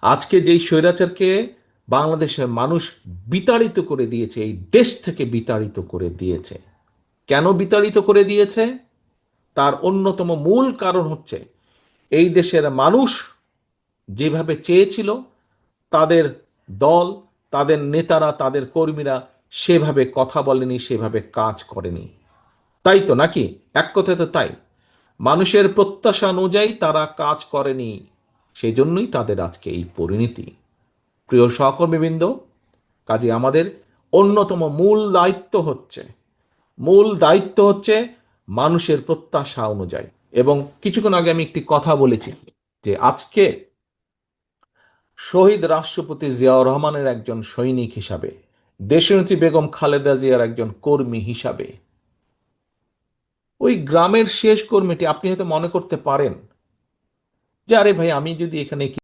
আজকে যেই স্বৈরাচারকে বাংলাদেশের মানুষ বিতাড়িত করে দিয়েছে, এই দেশ থেকে বিতাড়িত করে দিয়েছে। কেন বিতাড়িত করে দিয়েছে? তার অন্যতম মূল কারণ হচ্ছে এই দেশের মানুষ যেভাবে চেয়েছিল, তাদের দল, তাদের নেতারা, তাদের কর্মীরা সেভাবে কথা বলেনি, সেভাবে কাজ করেনি। তাই তো নাকি? এক কথায় তো তাই। মানুষের প্রত্যাশা অনুযায়ী তারা কাজ করেনি, সেই জন্যই তাদের আজকে এই পরিণতি। প্রিয় সহকর্মীবৃন্দ, কাজে আমাদের অন্যতম মূল দায়িত্ব হচ্ছে মানুষের প্রত্যাশা অনুযায়ী। এবং কিছুক্ষণ আগে আমি একটি কথা বলেছি যে আজকে শহীদ রাষ্ট্রপতি জিয়াউর রহমানের একজন সৈনিক হিসাবে, দেশনেত্রী বেগম খালেদা জিয়ার একজন কর্মী হিসাবে, ওই গ্রামের শেষ কর্মীটি আপনি হয়তো মনে করতে পারেন যে আরে ভাই, আমি যদি এখানে